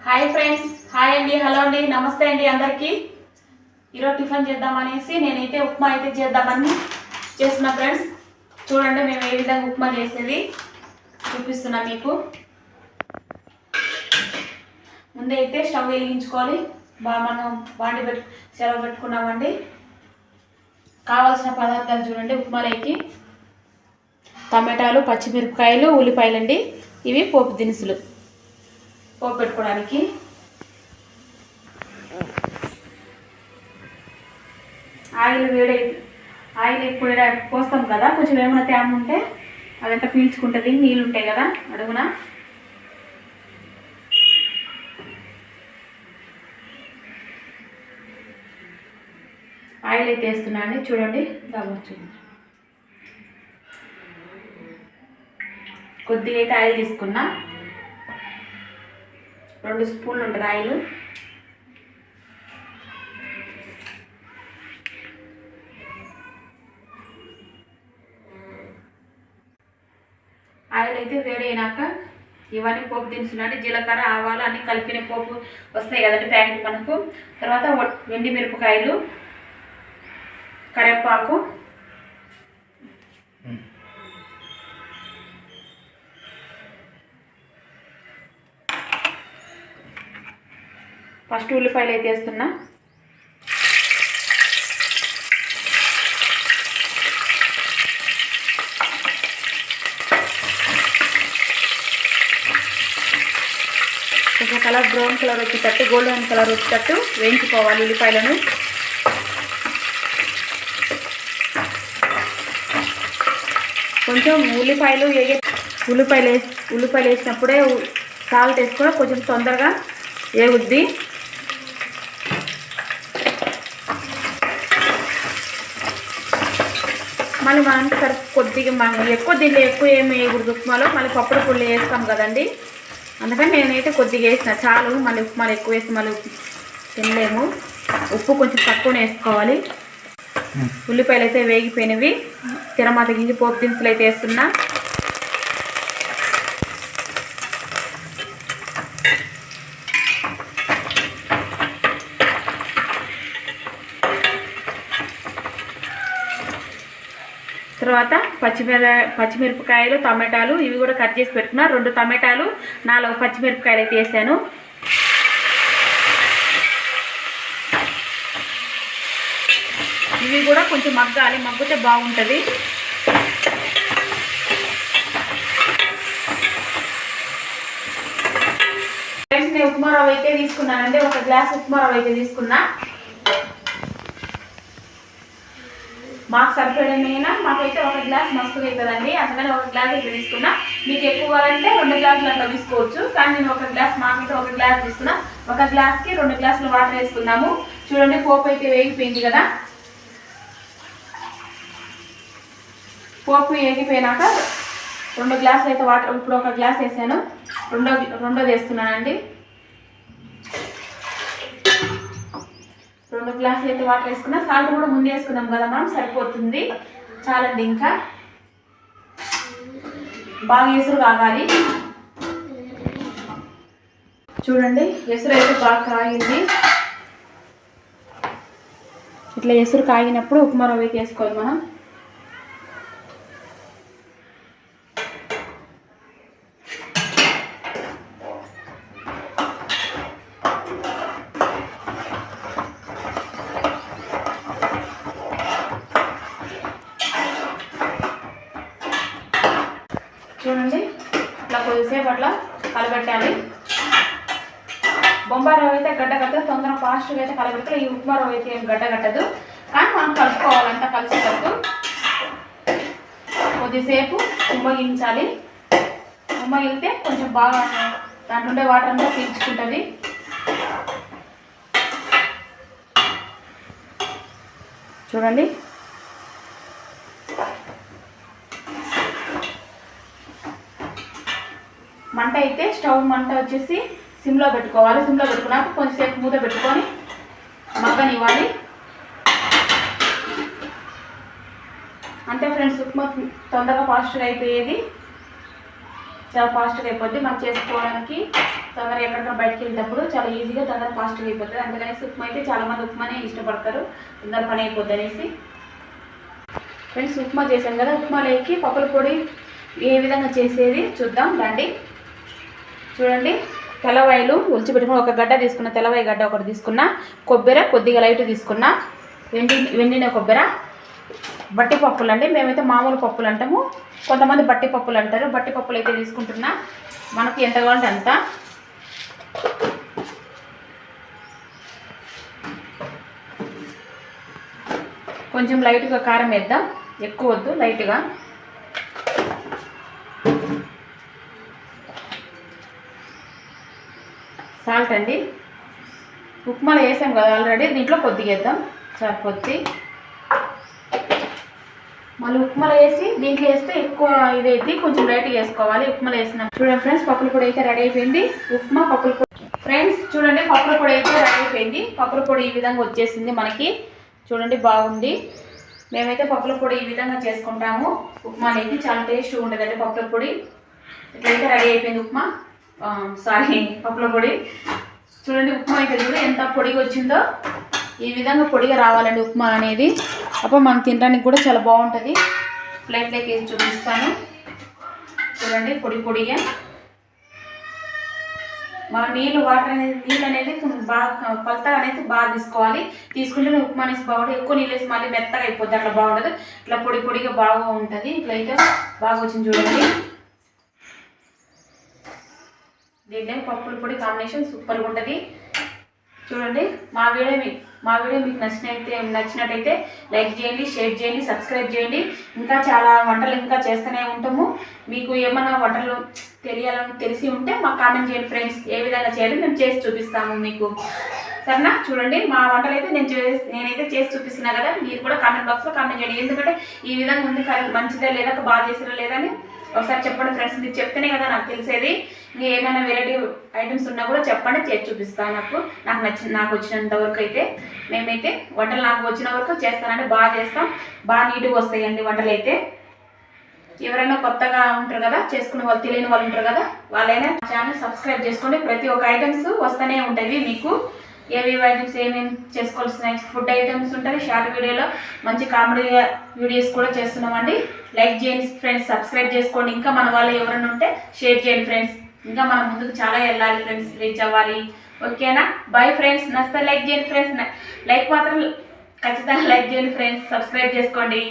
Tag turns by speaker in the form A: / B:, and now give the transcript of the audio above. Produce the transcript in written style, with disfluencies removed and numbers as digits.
A: Hi friends, hi అండి, hello అండి, నమస్తే అండి అందరికీ. ఈరోజు టిఫిన్ చేద్దామనేసి నేనైతే ఉప్మా అయితే చేద్దామని చేస్తున్నా ఫ్రెండ్స్. చూడండి మేము ఏ విధంగా ఉప్మా చేసేది చూపిస్తున్నా మీకు. ముందే అయితే స్టవ్ వెలిగించుకోవాలి. మనం బాండి సెలవు పెట్టుకున్నామండి. కావాల్సిన పదార్థాలు చూడండి. ఉప్మాలోకి టమాటాలు, పచ్చిమిరపకాయలు, ఉల్లిపాయలు అండి. ఇవి పోపు దినుసులు పోపు పెట్టుకోవడానికి. ఆయిల్ ఇప్పుడు పోస్తాం కదా, కొంచెం ఏమైనా తేమ ఉంటే అదంతా పీల్చుకుంటుంది. నీళ్ళు ఉంటాయి కదా అడుగున. ఆయిల్ అయితే వేస్తున్నా అండి. చూడండి, కొద్దిగా అయితే ఆయిల్ తీసుకున్నా. 2 స్పూన్లు ఉంటుంది ఆయిల్. ఆయిల్ అయితే వేడైనాక ఇవన్నీ పోపు దినుసులు, జీలకర్ర, ఆవాలు అన్నీ కలిపిన పోపు వస్తాయి కదండి ప్యాకెట్ మనకు. తర్వాత ఎండి మిరపకాయలు, కరివేపాకు, ఫస్ట్ ఉల్లిపాయలు అయితే వేస్తున్నా. కొంచెం కలర్ బ్రౌన్ కలర్ వచ్చేటట్టు, గోల్డెన్ కలర్ వచ్చేటట్టు వేయించుకోవాలి ఉల్లిపాయలను. కొంచెం ఉల్లిపాయలు వేసినప్పుడే సాల్ట్ వేసుకొని కొంచెం తొందరగా వేగుద్ది. మళ్ళీ మనం కొద్దిగా మనం దీంట్లో ఎక్కువ ఏమి వేయకూడదు ఉప్మాలో. మళ్ళీ పప్పుడు పుల్లు వేస్తాం కదండి, అందుకని నేనైతే కొద్దిగా వేసిన చాలు. మళ్ళీ ఉప్మాలు ఎక్కువ వేసి మళ్ళీ తినలేము. ఉప్పు కొంచెం తక్కువనే వేసుకోవాలి. ఉల్లిపాయలు అయితే వేగిపోయినవి. తిరమాత గింజ పోపు దినుసులు అయితే వేస్తున్నా. తర్వాత పచ్చిమిరపకాయలు, టమాటాలు ఇవి కూడా కట్ చేసి పెట్టుకున్నా. 2 టమాటాలు, 4 పచ్చిమిరపకాయలు అయితే వేసాను. ఇవి కూడా కొంచెం మగ్గాలి, మగ్గితే బాగుంటుంది. నేను ఉప్మా రవ్వ అయితే తీసుకున్నానండి. 1 గ్లాస్ ఉప్మా రవ్వ అయితే తీసుకున్నా. మాకు సరిపడిన మాకైతే 1 గ్లాస్ మస్తుగా అవుతుందండి, అందుకని 1 గ్లాస్ అయితే తీసుకున్నా. మీకు ఎక్కువ కావాలంటే 2 గ్లాసులు అట్లా తీసుకోవచ్చు. కానీ నేను 1 గ్లాస్, మాకైతే 1 గ్లాస్ తీసుకున్నా. 1 గ్లాస్కి 2 గ్లాసులు వాటర్ వేసుకున్నాము. చూడండి, పోపు అయితే వేగిపోయింది కదా. పోపు వేగిపోయినాక 2 గ్లాసులు అయితే వాటర్, ఇప్పుడు 1 గ్లాస్ వేసాను. రెండోది వేస్తున్నానండి. 2 గ్లాసులు అయితే వాటర్ వేసుకున్నా. సాల్ట్ కూడా ముందు వేసుకున్నాం కదా మనం, సరిపోతుంది. చాలండి. ఇంకా బాగా ఎసురు కాగాలి. చూడండి, ఎసురు అయితే బాగా కాగింది. ఇట్లా ఎసురు కాగినప్పుడు ఉప్మా రవ్వ అయితే వేసుకోవాలి మనం. చూడండి, ఇట్లా కొద్దిసేపు అట్లా కలబెట్టాలి. బొంబాయి రవ్వ అయితే గడ్డ కట్టదు, తొందరగా ఫాస్ట్గా అయితే కలబెట్టాలి. ఈ ఉప్మా రవ్వ అయితే ఏం గడ్డ కట్టదు, కానీ మనం కలుపుకోవాలంట కలిసేటట్టు. కొద్దిసేపు ఉమ్మగించాలి. ఉమ్మగిలితే కొంచెం బాగా దాంట్లో ఉండే వాటర్ అంతా పీల్చుకుంటుంది. చూడండి, మంట అయితే స్టవ్ మంట వచ్చేసి సిమ్లో పెట్టుకోవాలి. సిమ్లో పెట్టుకున్నాక కొంచెంసేపు మూత పెట్టుకొని మగ్గనివ్వాలి. అంతే ఫ్రెండ్స్, ఉప్మా తొందరగా ఫాస్ట్గా అయిపోయేది. చాలా ఫాస్ట్గా అయిపోద్ది. మనం చేసుకోవడానికి తొందరగా ఎక్కడికైనా బయటకు వెళ్ళేటప్పుడు చాలా ఈజీగా తొందరగా ఫాస్ట్గా అయిపోతుంది. అందుకనేసి ఉప్మా అయితే చాలామంది ఉప్మానే ఇష్టపడతారు, తొందర పని అయిపోద్ది అనేసి. ఫ్రెండ్స్ ఉప్మా చేశాం కదా, ఉప్మాలోకి పప్పుల పొడి ఏ విధంగా చేసేది చూద్దాం రండి. చూడండి, తెల్లవాయలు ఒలిచిపెట్టుకుని ఒక గడ్డ తీసుకున్న, తెల్లవాయ గడ్డ ఒకటి తీసుకున్న, కొబ్బరి కొద్దిగా లైట్ తీసుకున్న, వెండిన కొబ్బరి, బట్టి పప్పులు అండి. మేమైతే మామూలు పప్పులు అంటాము, కొంతమంది బట్టి పప్పులు అంటారు. బట్టి పప్పులు అయితే తీసుకుంటున్నా, మనకి ఎంత కావాలంటే అంత. కొంచెం లైట్గా కారం వేద్దాం, ఎక్కువ వద్దు, లైట్గా. సాల్ట్ అండి, ఉప్మాలో వేసాం కదా ఆల్రెడీ, దీంట్లో కొద్దిగా వేద్దాం, చాలా కొద్ది. మళ్ళీ ఉప్మాలో వేసి దీంట్లో వేస్తే ఎక్కువ ఇదైతే కొంచెం లైట్గా వేసుకోవాలి. ఉప్మాలో వేసినాం. చూడండి ఫ్రెండ్స్, పప్పుల పొడి అయితే రెడీ అయిపోయింది. ఉప్మా పప్పుల పొడి. ఫ్రెండ్స్ చూడండి, పప్పుల పొడి అయితే రెడీ అయిపోయింది. పప్పుల పొడి ఈ విధంగా వచ్చేసింది మనకి. చూడండి బాగుంది. మేమైతే పప్పుల పొడి ఈ విధంగా చేసుకుంటాము. ఉప్మా అనేది చాలా టేస్ట్గా ఉంటుందండి పప్పుల పొడి. ఇట్లయితే రెడీ అయిపోయింది ఉప్మా, సారీ పప్పుల పొడి. చూడండి ఉప్మా అయితే చూడు ఎంత పొడిగా వచ్చిందో. ఈ విధంగా పొడిగా రావాలండి ఉప్మా అనేది, అప్పుడు మనం తినడానికి కూడా చాలా బాగుంటుంది. ప్లేట్లోకి వేసి చూపిస్తాను. చూడండి పొడి పొడిగా. మనం నీళ్ళు అనేది బాగా కొలతగా అనేది బాగా తీసుకోవాలి. తీసుకుంటే ఉప్మా అనేసి బాగుంటుంది. ఎక్కువ నీళ్ళు వేసి మళ్ళీ మెత్తగా అయిపోద్ది, అట్లా బాగుంటుంది. ఇట్లా పొడి పొడిగా బాగా ఉంటుంది. ఇట్లయితే బాగా వచ్చింది చూడండి. దీంట్లో పప్పుల పొడి కాంబినేషన్ సూపర్గా ఉంటుంది. చూడండి, మా వీడియో మీకు నచ్చినట్టయితే లైక్ చేయండి, షేర్ చేయండి, సబ్స్క్రైబ్ చేయండి. ఇంకా చాలా వంటలు ఇంకా చేస్తూనే ఉంటాము. మీకు ఏమైనా వంటలు తెలిసి ఉంటే మాకు కామెంట్ చేయండి ఫ్రెండ్స్. ఏ విధంగా చేయాలి మేము చేసి చూపిస్తాము మీకు, సరేనా? చూడండి మా వంటలు అయితే నేనైతే చేసి చూపిస్తున్నా కదా, మీరు కూడా కామెంట్ బాక్స్లో కామెంట్ చేయండి. ఎందుకంటే ఈ విధంగా ఉంది మంచిదా లేదా, బాగా చేసినా లేదా అని ఒకసారి చెప్పండి ఫ్రెండ్స్. మీరు చెప్తేనే కదా నాకు తెలిసేది. ఇంకా ఏమైనా వెరైటీ ఐటమ్స్ ఉన్నా కూడా చెప్పండి, చేసి చూపిస్తాను. నాకు వచ్చినంత వరకు అయితే మేమైతే వంటలు నాకు వచ్చిన వరకు చేస్తానంటే బాగా చేస్తాం, బాగా నీట్గా వస్తాయండి వంటలు అయితే. ఎవరైనా కొత్తగా ఉంటారు కదా, చేసుకునే వాళ్ళు, తెలియని వాళ్ళు ఉంటారు కదా, వాళ్ళైనా ఛానల్ సబ్స్క్రైబ్ చేసుకోండి. ప్రతి ఒక్క ఐటమ్స్ వస్తూనే ఉంటాయి మీకు. ఏవేవి ఐటమ్స్ ఏమేమి చేసుకోవాల్సిన ఫుడ్ ఐటమ్స్ ఉంటాయి. షార్ట్ వీడియోలో మంచి కామెడీ వీడియోస్ కూడా చేస్తున్నామండి. లైక్ చేయండి ఫ్రెండ్స్, సబ్స్క్రైబ్ చేసుకోండి. ఇంకా మన వాళ్ళు ఎవరైనా ఉంటే షేర్ చేయండి ఫ్రెండ్స్. ఇంకా మనం ముందుకు చాలా వెళ్ళాలి ఫ్రెండ్స్, రీచ్ అవ్వాలి. ఓకేనా? Bye friends. నచ్చితే లైక్ చేయండి ఫ్రెండ్స్, లైక్ మాత్రం ఖచ్చితంగా లైక్ చేయండి ఫ్రెండ్స్, సబ్స్క్రైబ్ చేసుకోండి.